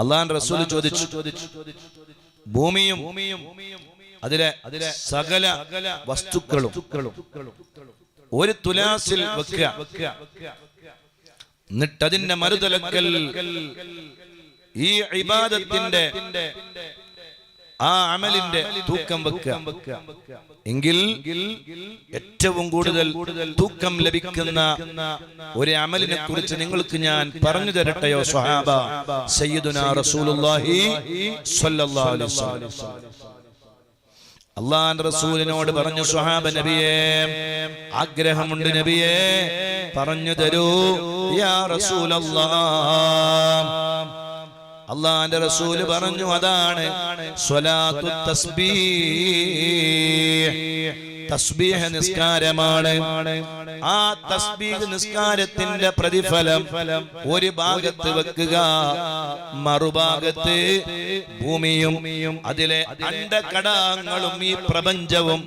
അള്ളാഹുവിന്റെ റസൂൽ ചോദിച്ചു, ഭൂമിയും അതിലെ സകല വസ്തുക്കളും ഒരു തുലാസിൽ വെക്കുക, എന്നിട്ടതിന്റെ മറുതലക്കൽ ഈ ഇബാദത്തിന്റെ ആ അമലിന്റെ തൂക്കം വെക്കുക. എങ്കിൽ ഏറ്റവും കൂടുതൽ തൂക്കം ലഭിക്കുന്ന ഒരു അമലിനെ കുറിച്ച് നിങ്ങൾക്ക് ഞാൻ പറഞ്ഞു തരട്ടെയോ സ്വഹാബ? സയ്യിദുനാ റസൂലുള്ളാഹി സ്വല്ലല്ലാഹു അലൈഹി വസല്ലം അല്ലാഹുവിന്റെ റസൂലിനോട് പറഞ്ഞു, സ്വഹാബ നബിയേ, ആഗ്രഹമുണ്ട് നബിയേ, പറഞ്ഞു തരൂ യാ റസൂലല്ലാഹ്. അല്ലാഹുവിന്റെ റസൂൽ പറഞ്ഞു, അതാണ് സ്വലാത്തു തസ്ബീഹ്, തസ്ബീഹ് നിസ്കാരമാണ്. ആ തസ്ബീഹ് നിസ്കാരത്തിന്റെ പ്രതിഫലം ഒരു ഭാഗത്ത് വെക്കുക, മറുഭാഗത്ത് ഭൂമിയും അതിലെ അണ്ഡകടാങ്ങളും ഈ പ്രപഞ്ചവും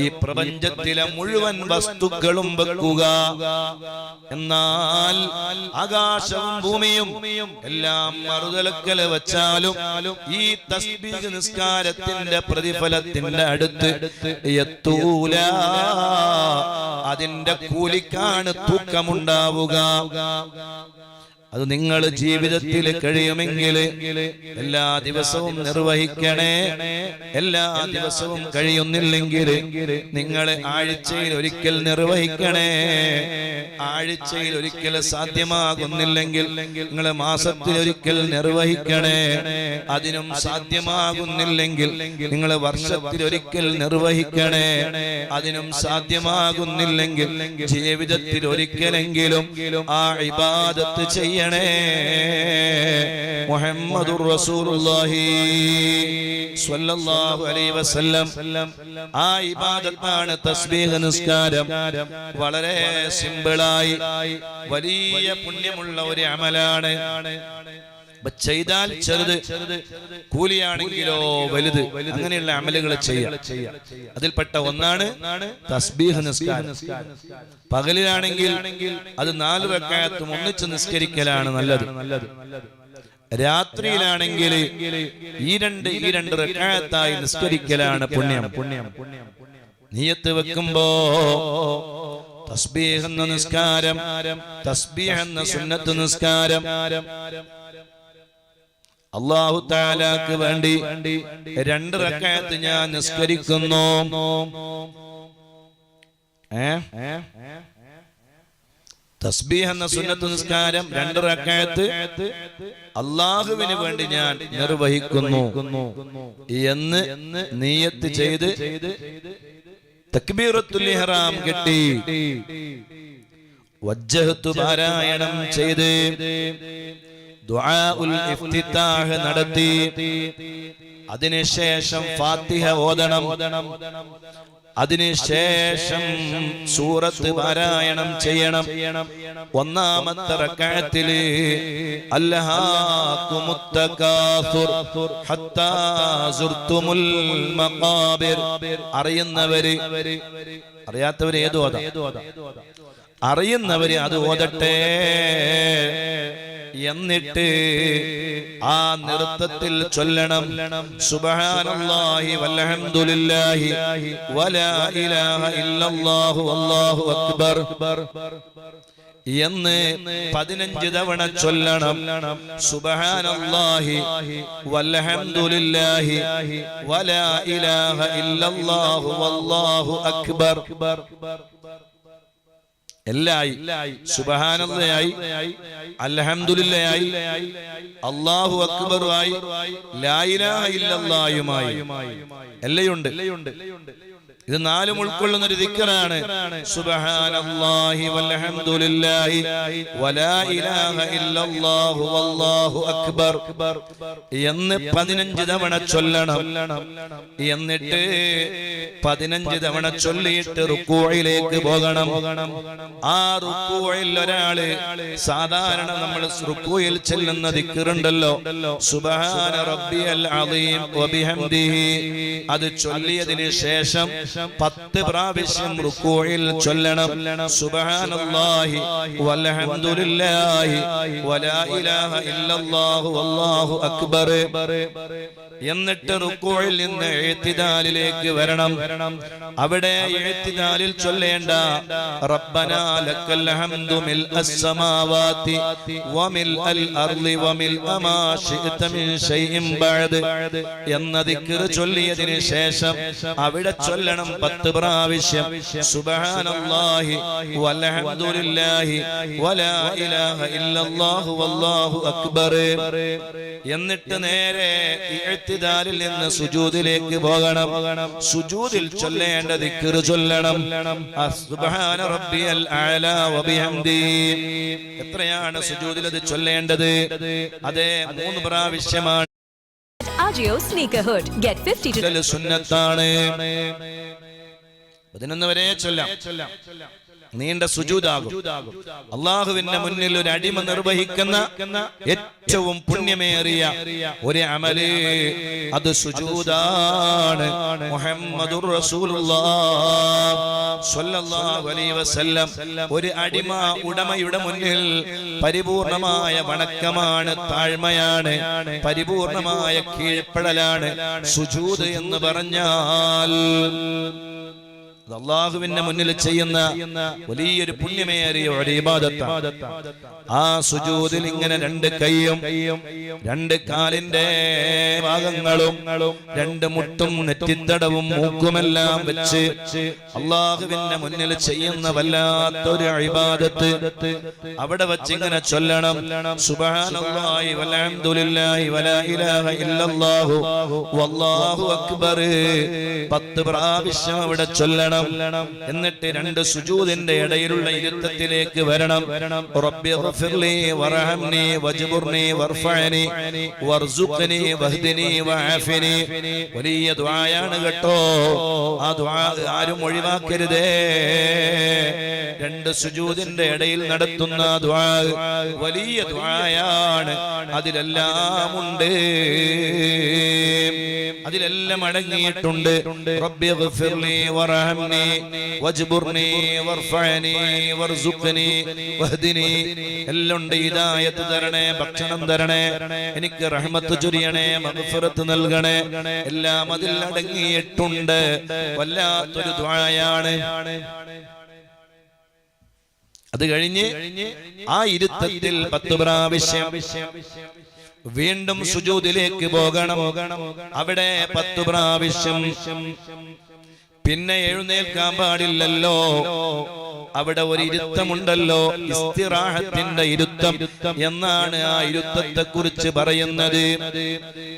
ഈ പ്രപഞ്ചത്തിലെ മുഴുവൻ വസ്തുക്കളും വെക്കുക. എന്നാൽ ആകാശവും ഭൂമിയും എല്ലാം മറുതലക്കൽ വെച്ചാലും ഈ തസ്ബീഹ് നിസ്കാരത്തിന്റെ പ്രതിഫലത്തിന്റെ അടുത്ത് എത്തൂല. അതിന്റെ കൂലിക്കാണ് തൂക്കമുണ്ടാവുക. അത് നിങ്ങൾ ജീവിതത്തിൽ കഴിയുമെങ്കിൽ എല്ലാ ദിവസവും നിർവഹിക്കണേ. എല്ലാ ദിവസവും കഴിയുന്നില്ലെങ്കിൽ നിങ്ങൾ ആഴ്ചയിൽ ഒരിക്കൽ നിർവഹിക്കണേ. ആഴ്ചയിൽ ഒരിക്കൽ സാധ്യമാകുന്നില്ലെങ്കിൽ നിങ്ങൾ മാസത്തിൽ ഒരിക്കൽ നിർവഹിക്കണേ. അതിനും സാധ്യമാകുന്നില്ലെങ്കിൽ നിങ്ങൾ വർഷത്തിൽ ഒരിക്കൽ നിർവഹിക്കണേ. അതിനും സാധ്യമാകുന്നില്ലെങ്കിൽ ജീവിതത്തിൽ ഒരിക്കലെങ്കിലും ആ ഇബാദത്ത് ചെയ്യണേ. മുഹമ്മദുർ റസൂലുള്ളാഹി സ്വല്ലല്ലാഹു അലൈഹി വസല്ലം. ആ ഇബാദത്താണ് തസ്ബീഹ് നിസ്കാരം. വളരെ സിമ്പിളായി വലിയ പുണ്യമുള്ള ഒരു അമലാണ്. ചെയ്താൽ ചെറുത്, കൂലിയാണെങ്കിലോ വലുത്, അങ്ങനെയുള്ള അമലുകൾ ചെയ്യാം. അതിൽപ്പെട്ട ഒന്നാണ് തസ്ബീഹ് നിസ്കാരം. പകലിലാണെങ്കിൽ അത് 4 റക്അത്തും ഒന്നിച്ച് നിസ്കരിക്കലാണ് നല്ലത്. രാത്രിയിലാണെങ്കിൽ ഈ രണ്ട് റക്അത്തായി നിസ്കരിക്കലാണ് പുണ്യം. നിയ്യത്ത് വെക്കുമ്പോ തസ്ബീഹ് എന്ന നിസ്കാരം, തസ്ബീഹ് എന്ന സുന്നത്ത് നിസ്കാരം അല്ലാഹു തആലാക്ക് വേണ്ടി 2 റക്അത്ത് ഞാൻ നിസ്കരിക്കുന്നു. തസ്ബീഹ് എന്ന സുന്നത്ത് നിസ്കാരം 2 റക്അത്ത് അല്ലാഹുവിന് വേണ്ടി ഞാൻ നിർവഹിക്കുന്നു എന്ന് നിയ്യത്ത് ചെയ്ത് തക്ബീറത്തുൽ ഇഹ്റാം കെട്ടി വജ്ജഹത്തു പാരായണം ചെയ്ത് ദുആഉൽ ഇഫ്തിതാഹ് നടത്തി അതിനുശേഷം ഫാത്തിഹ ഓതണം. അതിനുശേഷം സൂറത്ത് പാരായണം ചെയ്യണം. ഒന്നാമത്തെ റക്അത്തില് അൽഹാകുമുത് തകാസുർ ഹത്താ സുർതുമുൽ മഖാബിർ. അറിയുന്നവര്, അറിയാത്തവര് ഏത് ഓതാം, അറിയുന്നവര് അത് ഓതട്ടെ. എന്നിട്ട് ആ നൃത്തത്തിൽ ചൊല്ലണം സുബ്ഹാനല്ലാഹി വൽഹംദുലില്ലാഹി വലാ ഇലാഹ ഇല്ലല്ലാഹു വല്ലാഹു അക്ബർ എന്ന് 15 തവണ ചൊല്ലണം. സുബ്ഹാനല്ലാഹി വൽഹംദുലില്ലാഹി വലാ ഇലാഹ ഇല്ലല്ലാഹു വല്ലാഹു അക്ബർ. എല്ലായി, സുബ്ഹാനല്ലാഹി, അൽഹംദുലില്ലാഹി, അല്ലാഹു അക്ബറുമായി, ലാ ഇലാഹ ഇല്ലല്ലാഹുമായി എല്ലയുണ്ട്. ഇത് 4 ഉൾക്കൊള്ളുന്ന ഒരു ദിക്റാണ്. സുബ്ഹാനല്ലാഹി വൽഹംദുലില്ലാഹി വലാ ഇലാഹ ഇല്ലല്ലാഹു വല്ലാഹു അക്ബർ എന്ന് 15 തവണ ചൊല്ലണം. എന്നിട്ട് 15 തവണ ചൊല്ലിയിട്ട് റുക്കൂഇലേക്ക് പോകണം. ആ റുക്കൂഇൽ ഒരാള് സാധാരണ നമ്മൾ റുക്കൂഇൽ ചൊല്ലുന്ന ദിക്റുണ്ടല്ലോ, സുബ്ഹാന റബ്ബിയൽ അദീം വബിഹംദിഹി, അത് ചൊല്ലിയതിനു ശേഷം 10 പ്രാവശ്യം റുകൂഇൽ ചൊല്ലണം സുബ്ഹാനല്ലാഹി വൽഹംദുലില്ലാഹി വലാ ഇലാഹ ഇല്ലല്ലാഹു വല്ലാഹു അക്ബർ. എന്നിട്ട് റുകൂഇൽ നിന്ന് ഇഅ്തിദാലിലേക്ക് വരണം. അവിടെ ഇഅ്തിദാലിൽ ചൊല്ലേണ്ട റബ്ബനാ ലക്കൽ ഹംദു മിൽഅസ് സമാവാതി വമിൽഅൽ അർളി വമിൽഅ മാ ശിഅത മിൻ ശൈഇൻ ബഅദ് എന്ന ദിക്ർ ചൊല്ലിയതിനു ശേഷം അവിടെ ചൊല്ലണം 10 പ്രാവശ്യം സുബ്ഹാനല്ലാഹി വൽഹംദുലില്ലാഹി വലാ ഇലാഹ ഇല്ലല്ലാഹു വല്ലാഹു അക്ബർ. എന്നിട്ട് നേരെ ഇഅ്തിദാലിൽ നിന്ന് സുജൂദിലേക്ക് പോകണം. സുജൂദിൽ ചൊല്ലേണ്ട ദിക്ർ ചൊല്ലണം സുബ്ഹാന റബ്ബിയൽ അഅല വബിഹംദി. എത്രയാണ് സുജൂദിൽ അത് ചൊല്ലേണ്ടത്? അതെ 3 പ്രാവശ്യമാണ്. Agio Sneakerhood. Get 50 to സുന്നത്താണ്. 11 വരെ ചൊല്ലാം. നീണ്ട സുജൂദാകും. അള്ളാഹുവിന്റെ മുന്നിൽ ഒരു അടിമ നിർവഹിക്കുന്ന ഏറ്റവും പുണ്യമേറിയ ഒരു അമല് അത് സുജൂദാണ്. മുഹമ്മദുർ റസൂലുള്ളാഹ് സ്വല്ലല്ലാഹു അലൈഹി വസല്ലം ഒരു അടിമ ഉടമയുടെ മുന്നിൽ പരിപൂർണമായ വണക്കമാണ്, താഴ്മയാണ്, പരിപൂർണമായ കീഴ്പ്പെടലാണ് സുജൂദ് എന്ന് പറഞ്ഞാൽ. അള്ളാഹുവിന്റെ മുന്നിൽ ചെയ്യുന്ന വലിയൊരു പുണ്യമേറിയ ഒരു ഇബാദത്താണ്. ആ സുജൂദിൽ ഇങ്ങനെ 2 കൈയും 2 കാലിന്റെ ഭാഗങ്ങളും 2 മുട്ടും നെറ്റിത്തടവും മൂക്കുമെല്ലാം വെച്ച് അള്ളാഹുവിന്റെ മുന്നിൽ ചെയ്യുന്ന വല്ലാത്തൊരു ഇബാദത്ത് അവിടെ വെച്ച് ഇങ്ങനെ ചൊല്ലണം സുബ്ഹാനല്ലാഹി വൽഹംദുലില്ലാഹി വലാ ഇലാഹ ഇല്ലല്ലാഹു വല്ലാഹു അക്ബർ. 10 പ്രാവശ്യം അവിടെ ചൊല്ലണം. എന്നിട്ട് 2 സുജൂദിന്റെ ഇടയിലുള്ള ഇരുത്തത്തിലേക്ക് വരണം. റബ്ബി ഗ്ഫിർലി വർഹംനി വജ്ബുർനി വർഫഅനി വർസുഖ്നി വഹ്ദിനി വഅഫിനി. വലിയ ദുആയാണ് കേട്ടോ. ആ ദുആ ആരും ഒഴിവാക്കരുതേ. 2 സുജൂദിന്റെ ഇടയിൽ നടത്തുന്ന ദുആ വലിയ ദുആയാണ്. അതിലെല്ലാം ഉണ്ട്, അതിലെല്ലാം അടങ്ങിയിട്ടുണ്ട്. റബ്ബി ഗ്ഫിർലി വർഹംനി വജ്ബുർനി വർഫഅനി വർസുഖ്നി വഹ്ദിനി. എല്ലാം ഉണ്ട്. ഹിദായത്ത് തരണേ, ഭക്ഷണം തരണേ, എനിക്ക് റഹ്മത്ത് ചൊരിയണേ, മഗ്ഫിറത്ത് നൽകണേ, എല്ലാം അതിൽ അടങ്ങിയിട്ടുണ്ട്. വല്ലാത്തൊരു ദുആയാണ്. അത് കഴിഞ്ഞ് ആ ഇരുത്തത്തിൽ 10 പ്രാവശ്യം വീണ്ടും സുജൂദിലേക്ക് പോകണം. അവിടെ 10 പ്രാവശ്യം. പിന്നെ എഴുന്നേൽക്കാൻ പാടില്ലല്ലോ. അവിടെ ഒരു ഇരുത്തമുണ്ടല്ലോ, ഇസ്തിറാഹത്തിന്റെ ഇരുത്തം എന്നാണ് ആ ഇരുത്തത്തെ കുറിച്ച് പറയുന്നത്.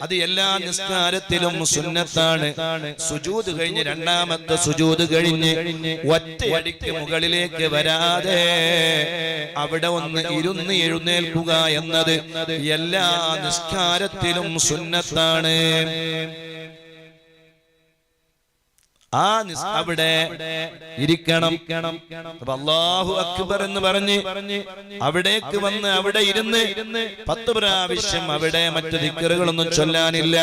അത് എല്ലാ നിസ്കാരത്തിലും സുന്നത്താണ്. സുജൂദ് കഴിഞ്ഞ് 2ാമത്തെ സുജൂദ് കഴിഞ്ഞ് ഒറ്റയടിക്ക് മുകളിലേക്ക് വരാതെ അവിടെ ഒന്ന് ഇരുന്ന് എഴുന്നേൽക്കുക എന്നത് എല്ലാ നിസ്കാരത്തിലും സുന്നത്താണ്. അവിടെ ഇരിക്കണം. അല്ലാഹു അക്ബർ എന്ന് പറഞ്ഞ് അവിടേക്ക് വന്ന് അവിടെ ഇരുന്ന് 10 പ്രാവശ്യം അവിടെ മറ്റു ദിക്റുകളൊന്നും ചൊല്ലാനില്ല.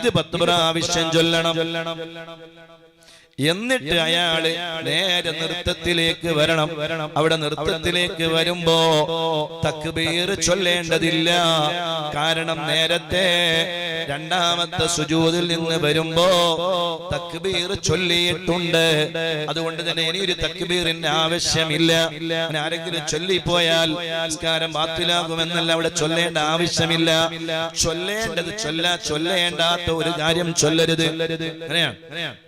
ഇത് 10 പ്രാവശ്യം ചൊല്ലണം. എന്നിട്ട് അയാള് നേരെ നൃത്തത്തിലേക്ക് വരണം. അവിടെ നൃത്തത്തിലേക്ക് വരുമ്പോ തക്ബീർ ചൊല്ലേണ്ടതില്ല. കാരണം നേരത്തെ 2ാമത്തെ സുജൂദിൽ നിന്ന് വരുമ്പോ തക്ബീർ ചൊല്ലിയിട്ടുണ്ട്. അതുകൊണ്ട് തന്നെ ഇനി ഒരു തക്ബീറിന്റെ ആവശ്യമില്ല. ആരെങ്കിലും ചൊല്ലിപ്പോയാൽ നിസ്കാരം ബാത്തിലാകുമെന്നല്ല അവിടെ ചൊല്ലേണ്ട ആവശ്യമില്ല. ചൊല്ലേണ്ടത് ചൊല്ലേണ്ടാത്ത ഒരു കാര്യം ചൊല്ലരുത്. അങ്ങനെയാണ്.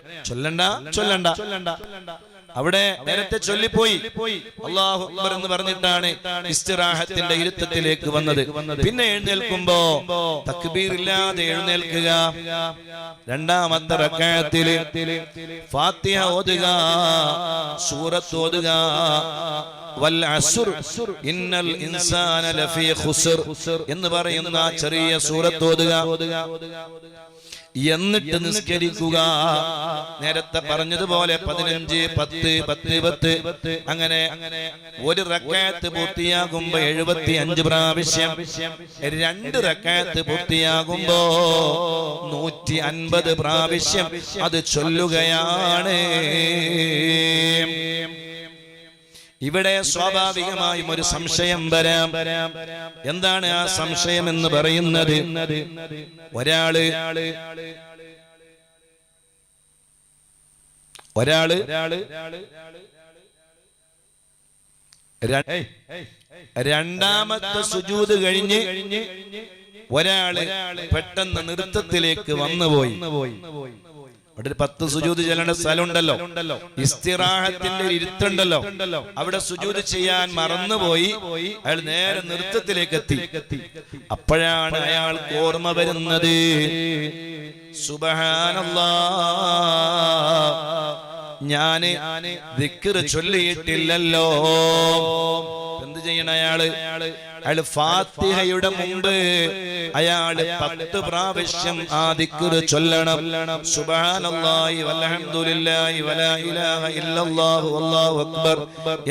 ചൊല്ലണ്ട. അവിടെ നേരത്തെ ചൊല്ലിപ്പോയി അല്ലാഹു അക്ബർ എന്ന് പറഞ്ഞിട്ടാണ് ഇസ്തിറാഹത്തിന്റെ ഇരുത്തത്തിലേക്ക് വന്നത്. പിന്നെ എഴുന്നേൽക്കുമ്പോ തക്ബീർ ഇല്ലാതെ എഴുന്നേൽക്കുക. 2ാമത്തെ റക്അത്തിൽ ഫാത്തിഹ ഓതുക, സൂറത്ത് ഓതുക. വൽ അസ്ർ ഇന്നൽ ഇൻസാന ലഫീ ഖുസ്ർ എന്ന് പറയുന്ന ചെറിയ സൂറത്ത് ഓതുക. എന്നിട്ട് നിസ്കരിക്കുക. നേരത്തെ പറഞ്ഞതുപോലെ 15, 10, 10, 10 അങ്ങനെ ഒരു റക്അത്ത് പൂർത്തിയാകുമ്പോ 75 പ്രാവശ്യം, 2 റക്അത്ത് പൂർത്തിയാകുമ്പോ 150 പ്രാവശ്യം അത് ചൊല്ലുകയാണ്. ഇവിടെ സ്വാഭാവികമായും ഒരു സംശയം വരാം. എന്താണ് ആ സംശയം എന്ന് പറയുന്നത്? ഒരാള് രണ്ടാമത്തെ സുജൂദ് കഴിഞ്ഞ് ഒരാള് പെട്ടെന്ന് നൃത്തത്തിലേക്ക് വന്നുപോയി. അവിടെ ഒരു 10 സുജൂദ് ചെല്ലേണ്ട സ്ഥലമുണ്ടല്ലോ, ഇസ്തിറാഹത്തിന്റെ ഒരു ഇരുത്തുണ്ടല്ലോ, അവിടെ സുജൂദ് ചെയ്യാൻ മറന്നുപോയി. അയാൾ നേരെ നൃത്തത്തിലേക്ക് എത്തി. അപ്പോഴാണ് അയാൾക്ക് ഓർമ്മ വരുന്നത്, സുബ്ഹാനല്ലാഹ്, ഞാന് ദിക്ർ ചൊല്ലിയിട്ടില്ലല്ലോ. എന്ത് ചെയ്യണം അയാള്? അയാൾ ഫാത്തിഹയുടെ മുമ്പ് അയാൾ 10 പ്രാവശ്യം ആ ദിക്ർ ചൊല്ലണം. സുബ്ഹാനല്ലാഹി വൽഹംദുലില്ലാഹി വലാ ഇലാഹ ഇല്ലല്ലാഹു വല്ലാഹു അക്ബർ.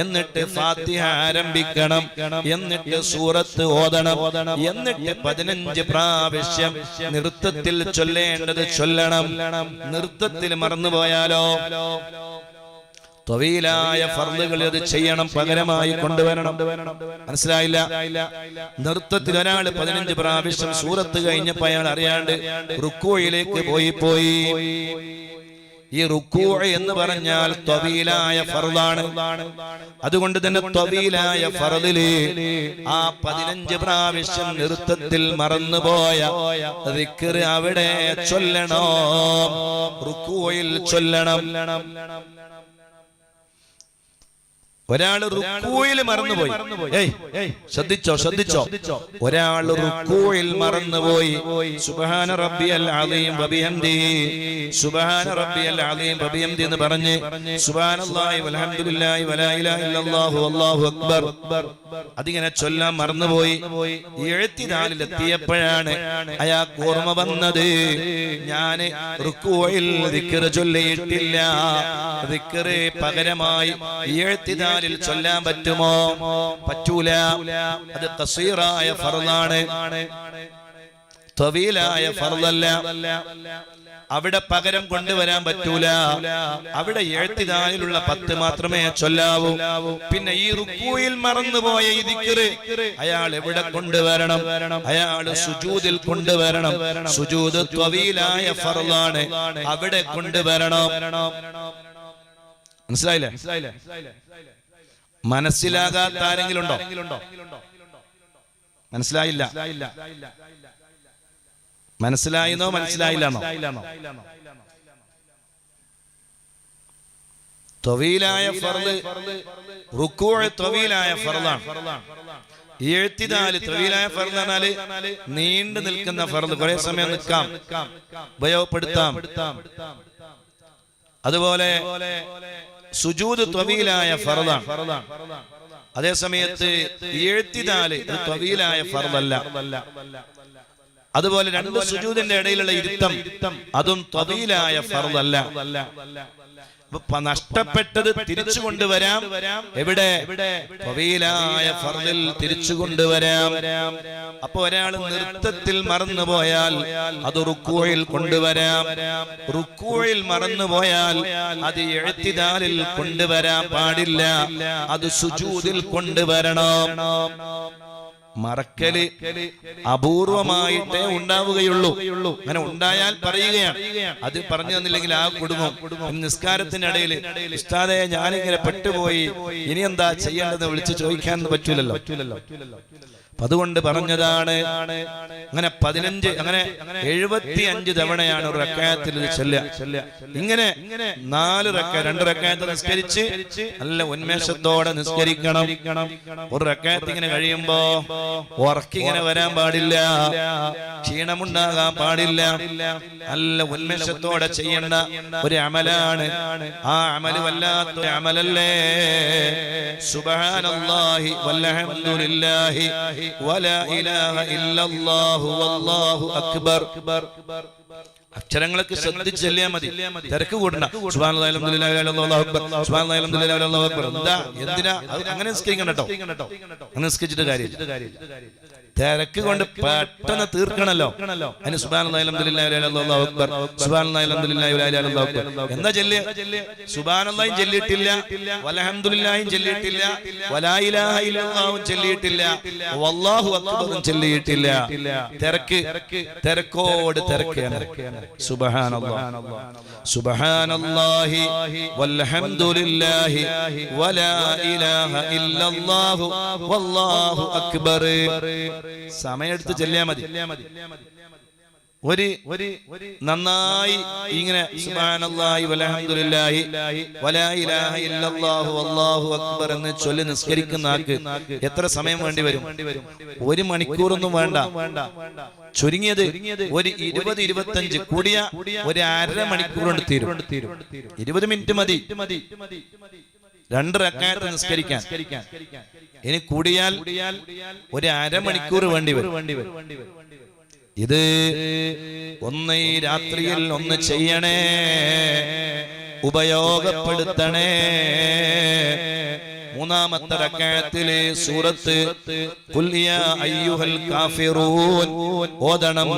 എന്നിട്ട് ഫാത്തിഹ ആരംഭിക്കണം. എന്നിട്ട് സൂറത്ത് ഓതണം. എന്നിട്ട് 15 പ്രാവശ്യം നൃത്തത്തിൽ ചൊല്ലേണ്ടത് ചൊല്ലണം. നൃത്തത്തിൽ മറന്നുപോയാലോ? ത്വീലായ ഫർളുകൾ അത് ചെയ്യണം, പകരമായി കൊണ്ടുവരണം. മനസ്സിലായില്ല? നൃത്തത്തിൽ ഒരാൾ 15 പ്രാവശ്യം സൂറത്ത് കഴിഞ്ഞപ്പോൾ അയാൾ അറിയാണ്ട് റുക്കൂയിലേക്ക് പോയി. ഈ റുക്കൂ എന്ന് പറഞ്ഞാൽ ത്വീലായ ഫർളാണ്. അതുകൊണ്ട് തന്നെ ത്വീലായ ഫർളില് ആ 15 പ്രാവശ്യം നൃത്തത്തിൽ മറന്നുപോയ ദിക്ർ അവിടെ ചൊല്ലണം, റുക്കൂയിൽ ചൊല്ലണം. ഒരാള് റുക്കൂയിൽ മറന്നുപോയി. ശ്രദ്ധിച്ചോ. ഒരാള് റുക്കൂയിൽ മറന്നുപോയി. സുബ്ഹാന റബ്ബിയൽ അലീം വബിഹംദിഹി, സുബ്ഹാന റബ്ബിയൽ അലീം വബിഹംദിഹി എന്ന് പറഞ്ഞ് സുബ്ഹാനല്ലാഹി വൽഹംദുലില്ലാഹി വലാ ഇലാഹ ഇല്ലല്ലാഹു വല്ലാഹു അക്ബർ അതിങ്ങനെ ചൊല്ലാൻ മറന്നുപോയി. ഇഅ്തിദാലിൽ എത്തിയപ്പോഴാണ് അയാൾക്ക് ഓർമ്മ വന്നത്, ഞാന് റുക്കൂയിൽ ദിക്ർ ചൊല്ലിയിട്ടില്ല. ദിക്ർ പകരമായി ഇഅ്തിദാൽ ചൊല്ലാൻ പറ്റുമോ? പറ്റൂല. അത് ഖസീറായ ഫർളാണ്, ത്വീലായ ഫർളല്ല. അവിടെ പകരം കൊണ്ടുവരാൻ പറ്റൂല. അവിടെ ഇഅ്തിദാലിലുള്ള 10 മാത്രമേ ചൊല്ലാവൂ. പിന്നെ ഈ റുക്കൂയിൽ മറന്നുപോയ ഈ ദിക്ർ അയാൾ എവിടെ കൊണ്ടുവരണം? അയാൾ സുജൂദിൽ കൊണ്ടുവരണം. സുജൂദ് ത്വീലായ ഫർളാണ്, അവിടെ കൊണ്ടുവരണം. മനസ്സിലായില്ലേ? മനസ്സിലാകാത്ത ആരെങ്കിലും ഉണ്ടോ? മനസ്സിലായില്ല? മനസ്സിലായിന്നോ മനസ്സിലായില്ലെന്നോ? ത്വീലായ ഫർള്, റുക്കൂ ത്വീലായ ഫർളാണ്. ഇഅ്തിദാൽ ത്വീലായ ഫർള് എന്നാല് നീണ്ടു നിൽക്കുന്ന ഫർള്, കുറെ സമയം നിൽക്കാം, ഉപയോഗപ്പെടുത്താം. അതുപോലെ സുജൂദ് ത്വീലായ ഫർളാണ്. അതേ സമയത്ത് ഇഅ്തിദാൽ ത്വീലായ ഫർളല്ല. അതുപോലെ 2 സുജൂദിന്റെ ഇടയിലുള്ള ഇരുത്തം അതും ത്വീലായ ഫർളല്ല. നഷ്ടപ്പെട്ടത് തിരിച്ചു കൊണ്ടുവരാം. എവിടെ? ത്വീലായ ഫർളിൽ തിരിച്ചു കൊണ്ടുവരാം. അപ്പൊ ഒരാൾ നൃത്തത്തിൽ മറന്നുപോയാൽ അത് റുക്കൂയിൽ കൊണ്ടുവരാം. റുക്കൂയിൽ മറന്നുപോയാൽ അത് ഇഅ്തിദാലിൽ കൊണ്ടുവരാൻ പാടില്ല, അത് സുജൂദിൽ കൊണ്ടുവരണം. മറക്കല് അപൂർവമായിട്ടേ ഉണ്ടാവുകയുള്ളൂ. അങ്ങനെ ഉണ്ടായാൽ പറയുകയാണ്. അത് പറഞ്ഞു തന്നില്ലെങ്കിൽ ആ കുടുംബം നിസ്കാരത്തിന്റെ ഇടയിൽ ഉസ്താദേ ഞാനിങ്ങനെ പെട്ടുപോയി, ഇനി എന്താ ചെയ്യേണ്ടതെന്ന് വിളിച്ച് ചോദിക്കാൻ പറ്റൂലല്ലോ. അതുകൊണ്ട് പറഞ്ഞതാണ്. അങ്ങനെ 15 അങ്ങനെ 75 തവണയാണ് ഒരു റക്അത്തിൽ ചൊല്ലുക. ഇങ്ങനെ 2 റക്അത്ത് നിസ്കരിച്ച് നല്ല ഉന്മേഷത്തോടെ നിസ്കരിക്കണം. ഒരു റക്അത്ത് ഇങ്ങനെ കഴിയുമ്പോ ഉറക്കിങ്ങനെ വരാൻ പാടില്ല, ക്ഷീണമുണ്ടാകാൻ പാടില്ല. നല്ല ഉന്മേഷത്തോടെ ചെയ്യേണ്ട ഒരു അമലാണ്. ആ അമല് വല്ലാത്ത അമലല്ലേ. സുബ്ഹാനല്ലാഹി വൽഹംദുലില്ലാഹി വലാ ഇലാഹ ഇല്ലല്ലാഹു വല്ലാഹു അക്ബർ. അക്ഷരങ്ങളൊക്കെ ശ്രദ്ധിച്ച് ചെല്ലിയാൽ മതി, തിരക്ക് കൂടണ്ട. സുബ്ഹാനല്ലാഹി അൽഹംദുലില്ലാഹി അല്ലാഹു അക്ബർ, സുബ്ഹാനല്ലാഹി അൽഹംദുലില്ലാഹി അല്ലാഹു അക്ബർ. എന്താ എന്തിനാ അങ്ങനെ നിസ്കരിക്കണം കേട്ടോ, അങ്ങനെ നിസ്കരിച്ചിട്ട് കാര്യമില്ല. തിരക്ക് കൊണ്ട് പെട്ടെന്ന് തീർക്കണല്ലോ. അതിന് സുബ്ഹാനല്ലാഹി അൽഹംദുലില്ലാഹി അല്ലാഹു അക്ബർ, സുബ്ഹാനല്ലാഹി അൽഹംദുലില്ലാഹി അല്ലാഹു അക്ബർ എന്താ ചൊല്ലുക? സുബ്ഹാനല്ലാഹിയും ചൊല്ലിയിട്ടില്ല, വൽഹംദുലില്ലാഹിയും ചൊല്ലിയിട്ടില്ല, വലാ ഇലാഹ ഇല്ലല്ലാഹും ചൊല്ലിയിട്ടില്ല, വല്ലാഹു അക്ബറും ചൊല്ലിയിട്ടില്ല. തിരക്കോട് തിരക്കാണ്. സുബ്ഹാനല്ലാഹ് സുബ്ഹാനല്ലാഹി വൽഹംദുലില്ലാഹി വലാ ഇലാഹ ഇല്ലല്ലാഹു വല്ലാഹു അക്ബർ. സമയെടുത്ത് ചെല്ലിയാ മതി. ഒരു നന്നായി ഇങ്ങനെ സുബ്ഹാനല്ലാഹി വൽഹംദുലില്ലാഹി വലാ ഇലാഹ ഇല്ലല്ലാഹു വല്ലാഹു അക്ബർ എന്ന് ചൊല്ലി നിസ്കരിക്കുന്ന ആൾക്ക് എത്ര സമയം വേണ്ടി വരും? 1 മണിക്കൂറൊന്നും വേണ്ട. ചുരുങ്ങിയത് ഒരു 20-25, കൂടിയ ഒരു 1/2 മണിക്കൂർ കൊണ്ട് തീരും. 20 മിനിറ്റ് മതി 2 റക്അത്ത് നിസ്കരിക്കാൻ. ഇനി കൂടിയാൽ ഒരു 1/2 മണിക്കൂർ വേണ്ടി വരും. ഇത് ഒന്ന് ഈ രാത്രിയിൽ ഒന്ന് ചെയ്യണേ, ഉപയോഗപ്പെടുത്തണേ. 3-ാമത്തെ റക്അത്തിലെ സൂറത്ത് ഖുൽ യാ അയ്യുഹൽ കാഫിറൂൻ ഓതണം.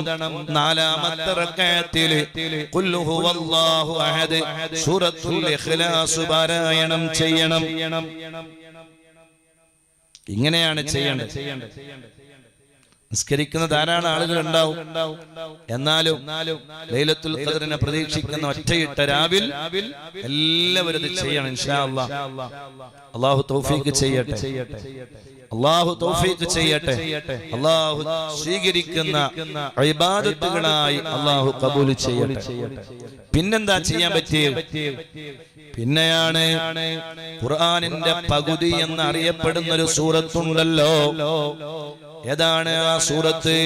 4-ാമത്തെ റക്അത്തിലെ ഖുൽ ഹുവല്ലാഹു അഹദ് സൂറത്തുൽ ഇഖ്ലാസ് പാരായണം ചെയ്യണം. ഇങ്ങനെയാണ് ചെയ്യേണ്ടത്. നിസ്കരിക്കുന്ന ധാരാളം ആളുകൾ ഉണ്ടാവും. എന്നാലും ലൈലത്തുൽ ഖദ്റിനെ പ്രതീക്ഷിക്കുന്ന ഒറ്റയിട്ട രാവിൽ എല്ലാവരും ഇത് ചെയ്യണം ഇൻഷാ അല്ലാഹ്. അല്ലാഹു തൗഫീഖ് ചെയ്യട്ടെ, അല്ലാഹു തൗഫീഖ് ചെയ്യട്ടെ. അല്ലാഹു സ്വീകരിക്കുന്ന ഇബാദത്തുകളായി അല്ലാഹു ഖബൂൽ ചെയ്യട്ടെ. പിന്നെന്താ ചെയ്യാൻ പറ്റിയത്? പിന്നെയാണ് ഖുർആനിന്റെ പകുതി എന്നറിയപ്പെടുന്ന ഒരു സൂറത്തുണ്ടല്ലോ. ഏതാണ് ആ സൂറത്ത്?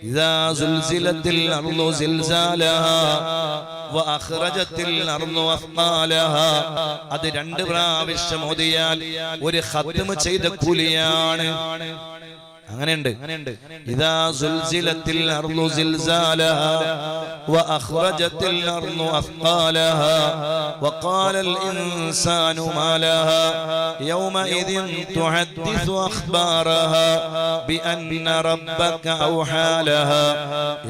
ഇദാ സുൽസിലത്തിൽ അർളു സിൽസാലഹാ വഅഖ്റജത്തിൽ അർളു അസ്ഖാലഹാ. അത് 2 പ്രാവശ്യം ഓതിയാൽ ഒരു ഖത്മ് ചെയ്ത കൂലിയാണ്. അങ്ങനെയുണ്ട്. ഇദാ സുൽസിലത്തിൽ അർളു സിൽസാലഹാ വഅഖ്റജത്തിൽ അർളു അസ്ഖാലഹാ വഖാലൽ ഇൻസാനു മാ ലഹാ യൗമഇദിൻ തുഹദ്ദിസു അഖ്ബാറഹാ ബിഅന്ന റബ്ബക ഔഹാ ലഹാ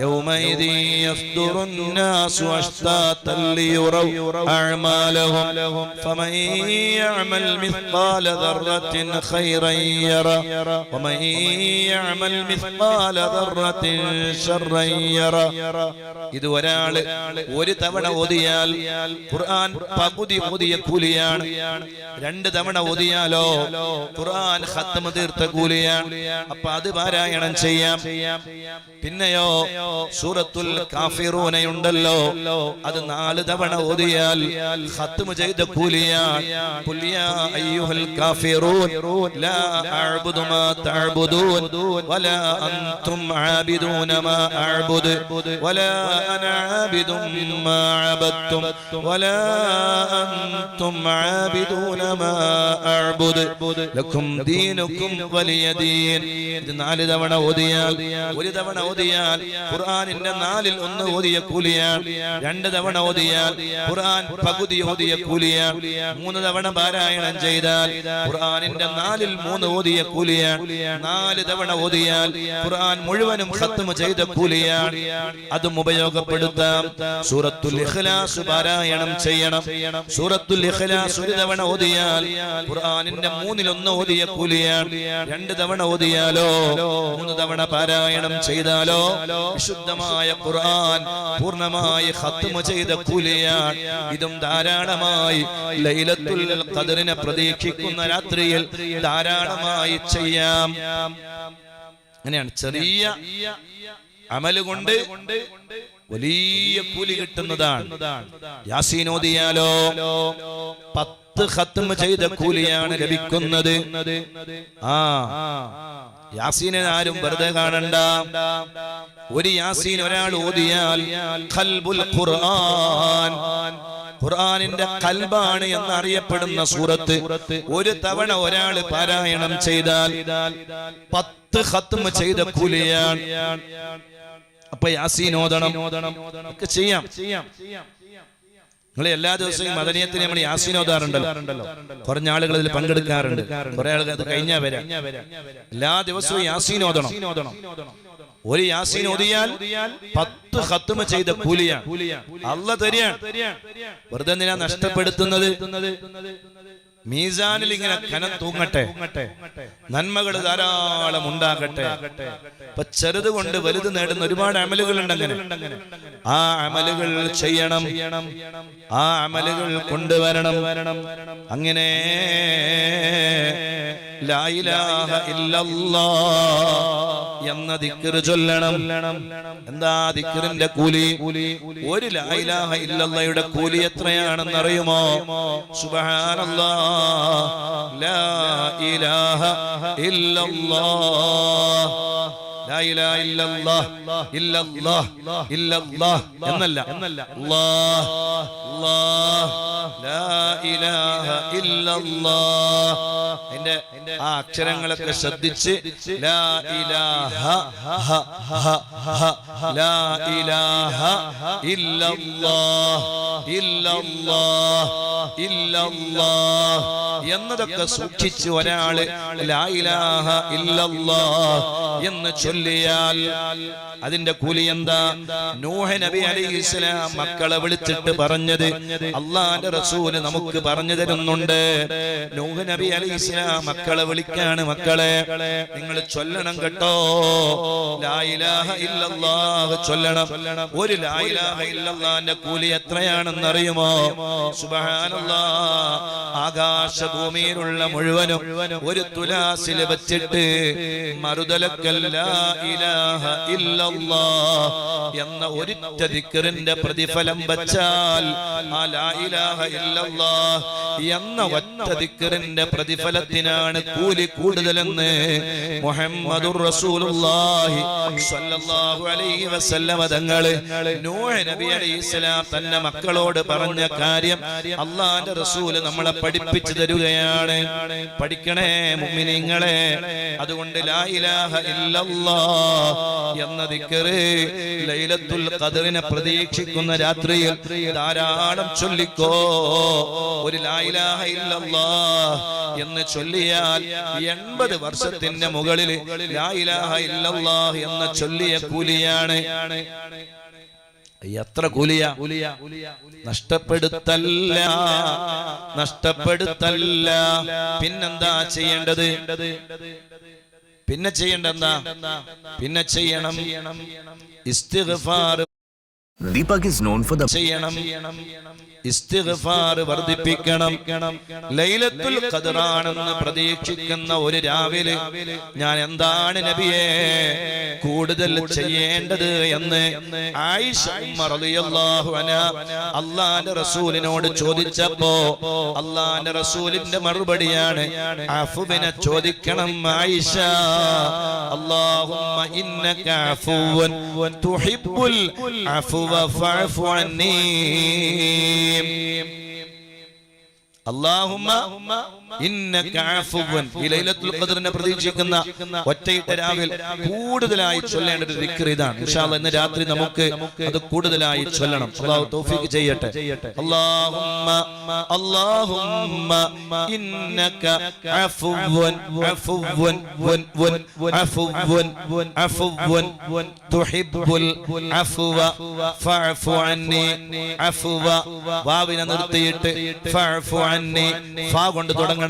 യൗമഇദിൻ യസ്ദുറുൻ നാസു അശ്താതൻ ലിയുറൗ അഅമാലഹും ഫമൻ യഅമൽ മിസ്ഖാല ദർറത്തിൻ ഖൈറൻ യറ വമൻ യഅമൽ മിസ്ഖാല ദർറത്തിൻ ശർറൻ യറ. ഇത് ഒരാള് ഒരു തവണ ഓതിയാൽ ഖുർആൻ പകുതി ഓതിയ കൂലിയാണ്. 2 തവണ ഓതിയാലോ ഖുർആൻ ഖത്മ തീർത്ത കൂലിയാണ്. അപ്പൊ അത് പാരായണം ചെയ്യാം. പിന്നെയോ സൂറത്തുൽ കാഫിറൂനയുണ്ടല്ലോ, അത് 4 തവണ ഓതിയാൽ ഖത്മ ചെയ്ത കൂലിയാണ്. ഖുൽ യാ അയ്യുഹൽ കാഫിറൂൻ ലാ അഅ്ബുദു മാ തഅ്ബുദൂൻ വലാ അൻതും ആബിദൂന മാ അഅ്ബുദു വലാ അന ആബിദും മാ അബദ്തും വലാ അൻതും ആബിദൂന മാ അഅ്ബുദു ലക്കും ദീനുക്കും വലിയ ദീൻ. ഇത് 4 തവണ ഓതിയാൽ, ഒരു തവണ ഓതിയാൽ ഖുർആനിന്റെ 4-ൽ 1 ഓതിയ കൂലിയാണ്. 2 തവണ ഓതിയാൽ ഖുർആൻ പകുതി ഓതിയ കൂലിയാണ്. 3 തവണ പാരായണം ചെയ്താൽ ഖുർആനിന്റെ 4-ൽ 3 ഓതിയ കൂലിയാണ്. 4 തവണ ഓതിയാൽ ഖുർആൻ മുഴുവനും ഖത്മ ചെയ്ത കൂലിയാണ്. അതും ഉപയോഗപ്പെടുത്താം. സൂറത്തുൽ ഇഖ്ലാസ് പാരായണം ചെയ്യണം. സൂറത്തുൽ ഇഖ്ലാസ് ഒരു തവണ ഓതിയാൽ ഖുർആനിന്റെ 3-ൽ 1 ഓതിയ കൂലിയാണ്. 2 തവണ ഓതിയാലോ 3 തവണ പാരായണം ചെയ്താലോ വിശുദ്ധമായ ഖുർആൻ പൂർണ്ണമായി ഖത്മ ചെയ്ത കൂലിയാണ്. ഇതും ധാരാളമായി ലൈലത്തുൽ ഖദ്റിനെ പ്രതീക്ഷിക്കുന്ന രാത്രിയിൽ ധാരാളമായി ചെയ്യാം. അങ്ങനെയാണ് ചെറിയ അമല് കൊണ്ട് വലിയ കൂലി കിട്ടുന്നതാണ്. യാസീൻ ഓതിയാലോ 10 ഖത്മ ചെയ്ത കൂലിയാണ് ലഭിക്കുന്നത്. യാസീനെ ആരും വെറുതെ കാണണ്ട. ഒരു യാസീൻ ഒരാൾ ഓതിയാൽ ഖൽബുൽ ഖുർആൻ, ഖുർആനിന്റെ കൽബാണ് എന്നറിയപ്പെടുന്ന സൂറത്ത് ഒരു തവണ ഒരാൾ പാരായണം ചെയ്താൽ 10 ഖത്മ ചെയ്ത കൂലിയാണ്. അപ്പൊ യാസീൻ ഓതണം ഒക്കെ ചെയ്യാം. നിങ്ങൾ എല്ലാ ദിവസവും മദനിയത്തിന് നമ്മൾ യാസീൻ ഓതാറുണ്ടല്ലോ. കുറഞ്ഞ ആളുകൾ ഇതിൽ പങ്കെടുക്കാറുണ്ട്, കുറെ ആളുകൾ അത് കഴിഞ്ഞാ വരാം. എല്ലാ ദിവസവും യാസീൻ ഓതണം. ഒരു യാസീൻ ഓതിയാൽ 10 ഖത്മ ചെയ്ത കൂലിയാണ് അല്ലാഹ് തരികയാണ്. വെറുതെ എന്തിനാ നഷ്ടപ്പെടുത്തുന്നത്? മീസാനിൽ ഇങ്ങനെ കനം തൂങ്ങട്ടെ, നന്മകൾ ധാരാളം ഉണ്ടാകട്ടെ. ഇപ്പൊ ചെറുത് കൊണ്ട് വലുത് നേടുന്ന ഒരുപാട് അമലുകൾ ഉണ്ടങ്ങനെ. ആ അമലുകൾ ചെയ്യണം, ആ അമലുകൾ കൊണ്ടുവരണം. അങ്ങനെ ലാ ഇലാഹ ഇല്ലല്ലാഹ് എന്ന ദിക്ർ ചൊല്ലണം. എന്താ ദിക്റിന്റെ കൂലി? ഒരു ലാ ഇലാഹ ഇല്ലല്ലാഹയുടെ കൂലി എത്രയാണെന്ന് അറിയുമോ? സുബ്ഹാനല്ലാഹ്, ലാ ഇലാഹ ഇല്ലല്ലാഹ്, ലാ ഇലാഹ ഇല്ലല്ലാഹ്, ഇല്ലല്ലാഹ്, ഇല്ലല്ലാഹ് എന്നല്ല, അല്ലാഹ്, അല്ലാഹ്, ലാ ഇലാഹ ഇല്ലല്ലാഹ്. അതിന്റെ ആ അക്ഷരങ്ങളൊക്കെ ശ്രദ്ധിച്ച് ലാ ഇലാഹ ലാ ഇലാഹ ഇല്ലല്ലാഹ്, ഇല്ലല്ലാഹ്, ഇല്ലല്ലാഹ് എന്നതൊക്കെ സൂക്ഷിച്ച് ഒരാള് ലാ ഇലാഹ ഇല്ലല്ലാഹ് എന്ന് ചൊല്ലിയാൽ അതിന്റെ കൂലി എന്താ? നൂഹ് നബി അലൈഹിസ്സലാം മക്കളെ വിളിച്ചിട്ട് പറഞ്ഞത് അള്ളാന്റെ റസൂല് നമുക്ക് പറഞ്ഞു തരുന്നുണ്ട്. നൂഹ് നബി അലൈഹിസ്സലാം മക്കളെ വിളിക്കാണ്, മക്കളെ നിങ്ങൾ ചൊല്ലണം കേട്ടോ, ലാ ഇലാഹ ഇല്ലല്ലാഹ് ചൊല്ലണം. ഒരു ലാ ഇലാഹ ഇല്ലല്ലാഹിന്റെ കൂലി എത്രയാണെന്ന് അറിയുമോ? സുബ്ഹാനല്ലാഹ്, ആകാശഭൂമിയിലുള്ള മുഴുവനും ഒരു തുലാസിൽ വെച്ചിട്ട് മറുതലക്കൽ ലാ ഇലാഹ ഇല്ലല്ലാഹ് എന്ന ഒരിറ്റ ദിക്റിന്റെ പ്രതിഫലം വച്ചാൽ ആ ലാ ഇലാഹ ഇല്ലല്ലാഹ് എന്ന ഒറ്റ ദിക്റിന്റെ പ്രതിഫലത്തിനാണ് കൂലി കൂടുതലെന്ന് മുഹമ്മദുർ റസൂലുള്ളാഹി സ്വല്ലല്ലാഹു അലൈഹി വസല്ലം തങ്ങൾ നൂഹ് നബി അലൈഹിസ്സലാം തന്റെ മക്കളോട് പറഞ്ഞ കാര്യം അല്ലാഹുവിന്റെ റസൂൽ നമ്മളെ പഠിപ്പിച്ചു തരുകയാണ്. പഠിക്കണേ മുഅ്മിനീങ്ങളെ. അതുകൊണ്ട് ലാ ഇലാഹ ഇല്ലല്ലാഹ് എന്ന ദിക്ർ ലൈലത്തുൽ ഖദ്റിനെ പ്രതീക്ഷിക്കുന്ന രാത്രിയിൽ ധാരാളം ചൊല്ലിക്കോ. ഒരു ലാ ഇലാഹ ഇല്ലല്ലാഹ് എന്ന് ചൊല്ലിയാൽ 80 വർഷത്തിന്റെ മുകളിൽ ലാ ഇലാഹ ഇല്ലല്ലാഹ് എന്ന ചൊല്ലിയ കൂലിയാണ്. എത്ര കൂലിയാ? നഷ്ടപ്പെടുത്തല്ല, നഷ്ടപ്പെടുത്തല്ല. പിന്നെന്താ ചെയ്യേണ്ടത്? പിന്നെ ചെയ്യേണ്ടെന്താ? പിന്നെ ചെയ്യണം ഇസ്തിഗ്ഫാർ. Deepak is known for the ചെയ്യണം ഇസ്തിഗ്ഫാർ വർദ്ധിപ്പിക്കണം. ലൈലത്തുൽ ഖദ്റാണെന്ന് പ്രതീക്ഷിക്കുന്ന ഒരു രാവിലെ ഞാൻ എന്താണ് നബിയെ കൂടുതൽ ചെയ്യേണ്ടത് എന്ന് ആയിഷ ഉമ്മ റളിയല്ലാഹു അൻഹ അല്ലാഹുവിന്റെ റസൂലിനോട് ചോദിച്ചപ്പോ അല്ലാഹുവിന്റെ റസൂലിന്റെ മറുപടിയാണ് അഫുവിനെ ചോദിക്കണം ആയിഷ. അല്ലാഹുമ്മ ഇന്നക അഫുവൻ തുഹിബ്ബുൽ അഫ്വ ഫഅഫു അന്നി. അല്ലാഹുമ്മ ഇന്നക അഫുവൻ. ഈ ലൈലത്തുൽ ഖദ്റിനെ പ്രതീക്ഷിക്കുന്ന ഒറ്റയിട്ട രാവിൽ കൂടുതലായി ചൊല്ലേണ്ട ഒരു ദിക്ർ ഇതാണ്. ഇൻഷാ അല്ലാഹ് ഇന്ന് രാത്രി നമുക്ക് അത് കൂടുതലായി ചൊല്ലണം. അല്ലാഹു തൗഫീഖ് ചെയ്യട്ടെ. അല്ലാഹുമ്മ അല്ലാഹുമ്മ ഇന്നക അഫുവൻ അഫുവൻ വൻ അഫുവൻ അഫുവൻ തുഹിബ്ബുൽ അഫ്വ ഫഅഫു അന്നി. അഫ്വ വാവിനെ നിർത്തിയിട്ട് ഫഅഫു അന്നി ഫാ കൊണ്ട് തുടങ്ങണം.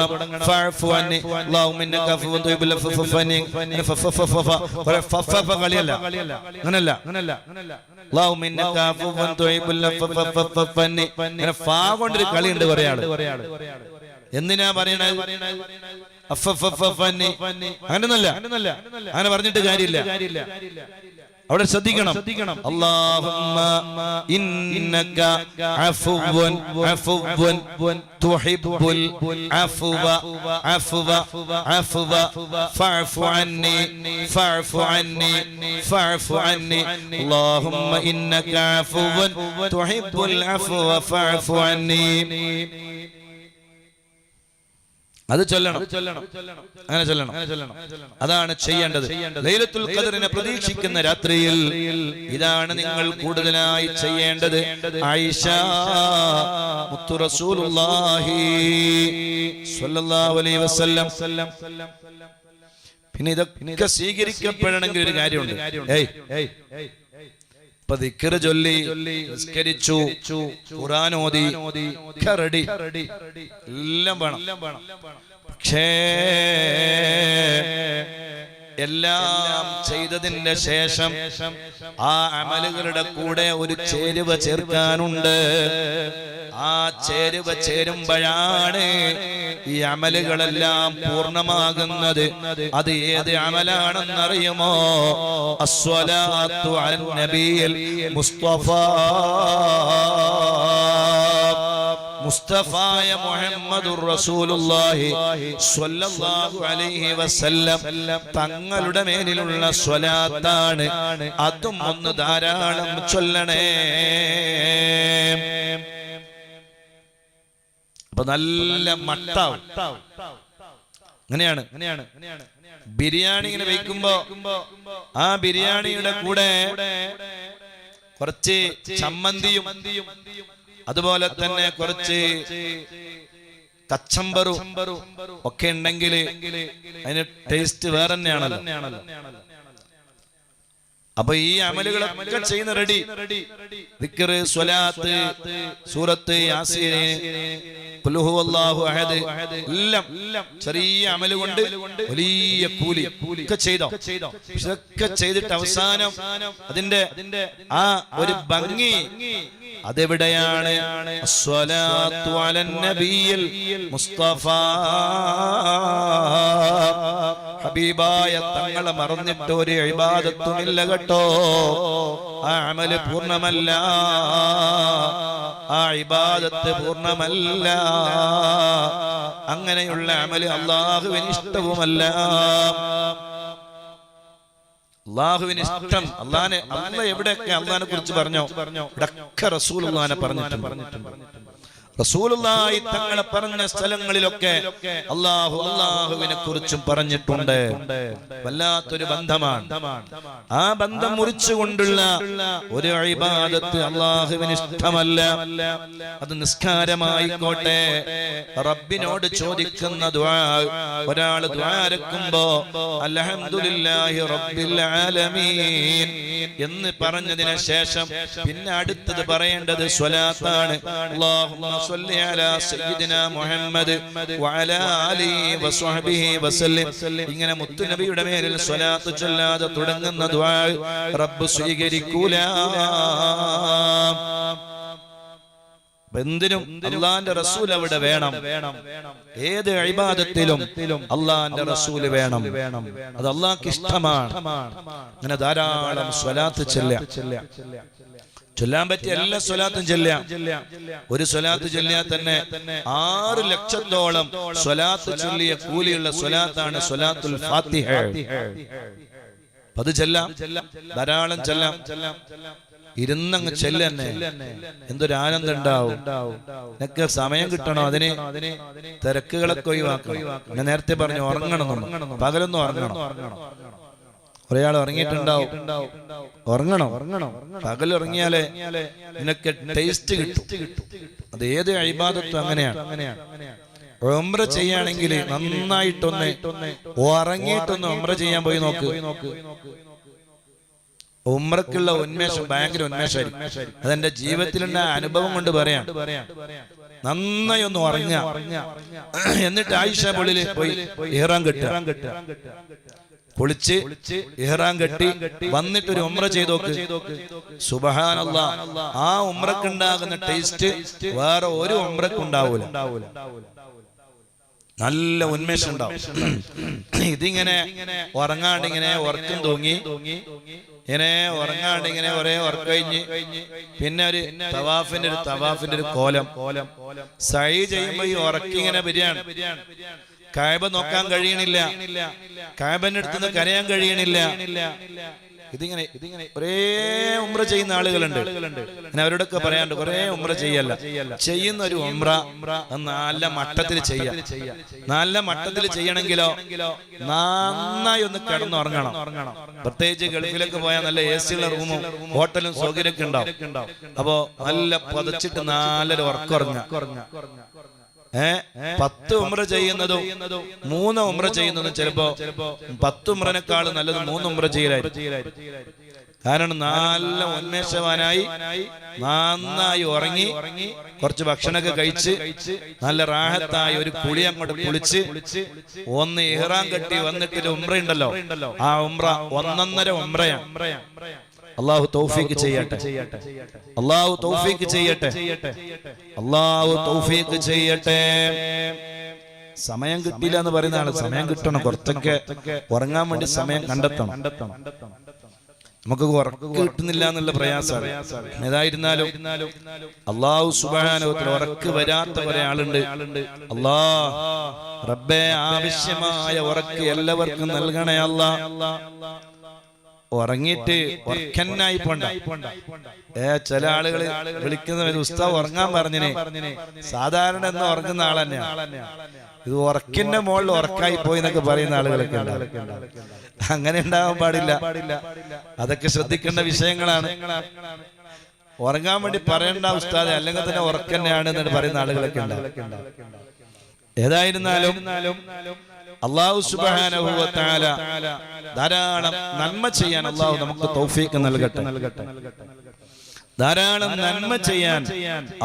ഫഅഫു അന്നി. അല്ലാഹുമ്മ ഇന്നക അഫുവൻ തുഹിബ്ബുൽ അഫ്വ ഫഅഫു അന്നി. കളിയല്ല, അങ്ങനല്ല. അല്ലാഹുമ്മ ഇന്നക അഫുവൻ തുഹിബ്ബുൽ അഫ്വ ഫഅഫു അന്നി. ഫാ കൊണ്ടൊരു കളിയുണ്ട് പറയാള്. എന്തിനാ പറയണത്? അങ്ങനൊന്നല്ല, അങ്ങനെ പറഞ്ഞിട്ട് കാര്യമില്ല. അവിടെ ശ്രദ്ധിക്കണം. അല്ലാഹുമ്മ ഇന്നക അഫുവൻ അഫുവൻ തുഹിബ്ബുൽ അഫ്വ അഫ്വ അഫ്വ ഫഅഫു അന്നി ഫഅഫു അന്നി ഫഅഫു അന്നി. അല്ലാഹുമ്മ ഇന്നക അഫുവൻ തുഹിബ്ബുൽ അഫ്വ ഫഅഫു അന്നി. അത് ചൊല്ലണം, അങ്ങനെ ചൊല്ലണം. അതാണ് ചെയ്യേണ്ടത്. ലൈലത്തുൽ ഖദ്റിനെ പ്രതീക്ഷിക്കുന്ന രാത്രിയിൽ ഇതാണ് നിങ്ങൾ കൂടുതലായി ചെയ്യേണ്ടത്. ആയിഷ മുത്തു റസൂലുള്ളാഹി സ്വല്ലല്ലാഹു അലൈഹി വസല്ലം. പിന്നെ ഇതൊക്കെ സ്വീകരിക്കപ്പെടണമെങ്കിൽ ഒരു കാര്യമുണ്ട്. ഇപ്പൊ ദിക്ർ ചൊല്ലി നിസ്കരിച്ചു, ഖുർആൻ ഓതി, റെഡി, എല്ലാം വേണം. പക്ഷേ എല്ലാം ചെയ്തതിന്റെ ശേഷം ആ അമലുകളുടെ കൂടെ ഒരു ചേരുവ ചേർക്കാനുണ്ട്. ആ ചേരുവ ചേരുമ്പോഴാണ് ഈ അമലുകളെല്ലാം പൂർണ്ണമാകുന്നത്. അത് ഏത് അമലാണെന്നറിയുമോ? അസ്വലാത്തു അലൻ നബിയിൽ മുസ്തഫ, മുസ്തഫായ മുഹമ്മദുർ റസൂലുള്ളാഹി സ്വല്ലല്ലാഹു അലൈഹി വസല്ലം തങ്ങളുടെ മേലിലുള്ള സ്വലാത്താണ്. അതും ഒന്ന് ധാരാളം ചൊല്ലണേ. അപ്പൊ നല്ല മട്ടാവും. അങ്ങനെയാണ്. ബിരിയാണി ഇങ്ങനെ വെക്കുമ്പോ ആ ബിരിയാണിയുടെ കൂടെ കുറച്ച് ചമ്മന്തിയും അതുപോലെ തന്നെ കുറച്ച് കച്ചമ്പറും ഒക്കെ ഉണ്ടെങ്കിൽ അതിന് ടേസ്റ്റ് വേറെ തന്നെയാണല്ലോ. അപ്പൊ ഈ അമലുകളൊക്കെ ചെയ്യുന്ന റെഡി. ദിക്ർ, സ്വലാത്ത്, സൂറത്ത് യാസീൻ, ഖുൽ ഹുവല്ലാഹു അഹദ്, എല്ലാം ചെറിയ അമല് കൊണ്ട് വലിയ കൂലി ഒക്കെ ചെയ്തോ. ഇതൊക്കെ ചെയ്തിട്ട് അവസാനം അതിന്റെ ആ ഒരു ഭംഗി അതെവിടെയാണ്? അസ്സലാത്തു അലൻ നബിയിൽ മുസ്തഫ, ഹബീബായ തങ്ങളെ മറന്നിട്ട് ഒരു ഇബാദത്തുമില്ല കേട്ടോ. ആ അമല് പൂർണ്ണമല്ല, ആ ഇബാദത്ത് പൂർണ്ണമല്ല. അങ്ങനെയുള്ള അമല് അല്ലാഹുവിന് ഇഷ്ടവുമല്ല. അല്ലാഹുവിന് ഇഷ്ടം, അല്ലാഹ് എവിടെയൊക്കെ അല്ലാഹനെ കുറിച്ച് പറഞ്ഞോ ഇവിടൊക്കെ റസൂലുള്ളാഹിനെ പറഞ്ഞിട്ടുണ്ട്. റസൂലുള്ളാഹി തങ്ങളെ പറഞ്ഞ സ്ഥലങ്ങളിലൊക്കെ അല്ലാഹുവിനെ കുറിച്ചും പറഞ്ഞിട്ടുണ്ട്. വല്ലാത്തൊരു ബന്ധമാണ്. ആ ബന്ധം മുറിച്ചുകൊണ്ടുള്ള ഒരു ഇബാദത്ത് അല്ലാഹുവിന് ഇഷ്ടമല്ല. അത് നിസ്കാരമായിക്കോട്ടെ, റബ്ബിനോട് ചോദിക്കുന്ന ദുആ, ഒരാൾ ദുആ ഇറക്കുമ്പോ അൽഹംദുലില്ലാഹി റബ്ബിൽ ആലമീൻ എന്ന് പറഞ്ഞതിന് ശേഷം പിന്നെ അടുത്തത് പറയേണ്ടത് സ്വലാത്താണ്. അല്ലാഹുമ്മ സ്വല്ലി അലാ സയ്യിദിനാ മുഹമ്മദ് വഅലാ ആലിഹി വസ്വഹ്ബിഹി വസല്ലം. ഇങ്ങനെ മുത്തു നബിയുടെ മേലിൽ സ്വലാത്ത് ചൊല്ലാതെ തുടങ്ങുന്ന ദുആ റബ്ബ് സ്വീകരിക്കൂല. എന്തിനും അല്ലാഹുവിന്റെ റസൂൽ അവിടെ വേണം. ഏത് ഇബാദത്തിലും അല്ലാഹുവിന്റെ റസൂൽ വേണം. അത് അല്ലാഹുവിന് ഇഷ്ടമാണ്. അങ്ങനെ ധാരാളം സ്വലാത്ത് ചൊല്ലാൻ പറ്റിയ എല്ലാ സ്വലാത്തും ചൊല്ലാം. ഒരു സ്വലാത്ത് ചൊല്ലിയാൽ തന്നെ 6 ലക്ഷത്തോളം സ്വലാത്ത് ചൊല്ലിയ കൂലിയുള്ള സ്വലാത്താണ് സ്വലാത്തുൽ ഫാത്തിഹ. അത് ചൊല്ലാം, ധാരാളം ചൊല്ലാം. ഇരുന്നങ്ങ് ചെല്ലന്നെ, എന്തൊരു ആനന്ദം ഉണ്ടാവും. നിനക്ക് സമയം കിട്ടണോ അതിന്? തിരക്കുകളൊക്കെ ഒഴിവാക്കണം. ഞാൻ നേരത്തെ പറഞ്ഞു ഉറങ്ങണം, പകലൊന്നും ഉറങ്ങണം. കുറെ ആൾ ഉറങ്ങിയിട്ടുണ്ടാവും. ഉറങ്ങണം. പകൽ ഉറങ്ങിയാലേ നിനക്ക് ടേസ്റ്റ് കിട്ടും. അത് ഏത് ഇബാദത്തും അങ്ങനെയാണ്. ഉംറ ചെയ്യാണെങ്കിൽ നന്നായിട്ടൊന്ന് ഉറങ്ങിയിട്ടൊന്ന് ഉംറ ചെയ്യാൻ പോയി നോക്ക്. ഉംറക്കുള്ള ഉന്മേഷം ഭയങ്കര ഉന്മേഷമായിരിക്കും. അതെന്റെ ജീവിതത്തിലുള്ള അനുഭവം കൊണ്ട് പറയാം. നന്നായി ഒന്ന് ഉറങ്ങുക, എന്നിട്ട് ആയിഷ പള്ളിയിൽ പോയി ഇഹ്റാം കെട്ടുക. കുളിച്ച് ഇഹ്റാം കെട്ടി വന്നിട്ടൊരു ഉംറ ചെയ്തോക്ക്. സുബ്ഹാനല്ലാഹ്, ആ ഉംറക്കുണ്ടാകുന്ന ടേസ്റ്റ് വേറെ ഒരു ഉംറക്കുണ്ടാവൂല. നല്ല ഉന്മേഷം ഉണ്ടാവും. ഇതിങ്ങനെ ഉറങ്ങാണ്ട് ഇങ്ങനെ ഉറക്കം തൂങ്ങി, ഇങ്ങനെ ഉറങ്ങാണ്ട് ഇങ്ങനെ ഒരേ ഉറക്കം കഴിഞ്ഞ് പിന്നെ ഒരു തവാഫിന്റെ ഒരു കോലം. സഈ ചെയ്യുമ്പോ ഈ ഉറക്കിങ്ങനെ വരികയാണ്. കഅബ നോക്കാൻ കഴിയണില്ല, കഅബന്റെ അടുത്തുനിന്ന് കരയാൻ കഴിയണില്ല. ഇതിങ്ങനെ ഒരേ ഉംറ ചെയ്യുന്ന ആളുകളുണ്ട്. ഞാൻ അവരോടൊക്കെ പറയാണ്ട് കുറേ ഉംറ ചെയ്യല്ല, ചെയ്യുന്ന ഒരു ഉംറ നല്ല മട്ടത്തിൽ ചെയ്യാം. നല്ല മട്ടത്തിൽ ചെയ്യണമെങ്കിലോ നന്നായി ഒന്ന് കിടന്നുറങ്ങണം. പ്രത്യേകിച്ച് ഗൾഫിലൊക്കെ പോയാൽ നല്ല AC ഉള്ള റൂമും ഹോട്ടലും സൗകര്യമൊക്കെ ഉണ്ടാവും. അപ്പോ നല്ല പതച്ചിട്ട് നല്ലൊരു ഉറക്കുറങ്ങാം. 10 ഉംറ ചെയ്യുന്നതും 3 ഉംറ ചെയ്യുന്നതും ചിലപ്പോ 10 ഉംറനേക്കാൾ നല്ലത് 3 ഉംറ ചെയ്യലായിരിക്കും. കാരണം നല്ല ഉന്മേഷവാനായി നന്നായി ഉറങ്ങി കുറച്ച് ഭക്ഷണമൊക്കെ കഴിച്ച് നല്ല റാഹത്തായി ഒരു കുളി അങ്ങോട്ട് കുളിച്ച് ഒന്ന് ഇഹ്റാം കെട്ടി വന്നിട്ട് ഉംറ ഉണ്ടല്ലോ, ആ ഉംറ 1.5 ഉംറയാണ്. അല്ലാഹു തൗഫീഖ് ചെയ്യട്ടെ, അല്ലാഹു തൗഫീഖ് ചെയ്യട്ടെ, അല്ലാഹു തൗഫീഖ് ചെയ്യട്ടെ. സമയം കിട്ടിയില്ല എന്ന് പറയുന്ന ആള് സമയം കിട്ടണം, കുറച്ചൊക്കെ ഉറങ്ങാൻ വേണ്ടി സമയം കണ്ടെത്തണം. നമുക്ക് ഉറക്കം കിട്ടുന്നില്ല എന്നുള്ള പ്രയാസമാണ്. ഏതായിരുന്നാലും അല്ലാഹു സുബ്ഹാനഹു വ തആല ഉറക്ക് വരാത്ത കുറെ ആളുണ്ട്. റബ്ബേ ആവശ്യമായ ഉറക്ക് എല്ലാവർക്കും നൽകണേ അല്ലാ. ഉറങ്ങിയിട്ട് ഉറക്കന്നായി പോണ്ട. ചില ആളുകൾ വിളിക്കുന്ന ഉസ്താദ് ഉറങ്ങാൻ പറഞ്ഞിനെ, സാധാരണ എന്ന് ഉറങ്ങുന്ന ആൾ തന്നെയാണ്. ഇത് ഉറക്കിന്റെ മുകളിൽ ഉറക്കായി പോയി എന്നൊക്കെ പറയുന്ന ആളുകളൊക്കെ ഉണ്ട്. അങ്ങനെ ഉണ്ടാവാൻ പാടില്ല. അതൊക്കെ ശ്രദ്ധിക്കേണ്ട വിഷയങ്ങളാണ്. ഉറങ്ങാൻ വേണ്ടി പറയേണ്ട ഉസ്താദ്, അല്ലെങ്കിൽ തന്നെ ഉറക്കന്നെയാണ് എന്ന് പറയുന്ന ആളുകളൊക്കെ ഉണ്ട്. ഏതായിരുന്നാലും അല്ലാഹു സുബ്ഹാനഹു വ തആല ധാരാളം നന്മ ചെയ്യാൻ അല്ലാഹു നമുക്ക് തൗഫീഖ് നൽകട്ടെ. ധാരാളം നന്മ ചെയ്യാൻ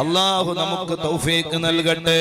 അല്ലാഹു നമുക്ക് തൗഫീഖ് നൽകട്ടെ.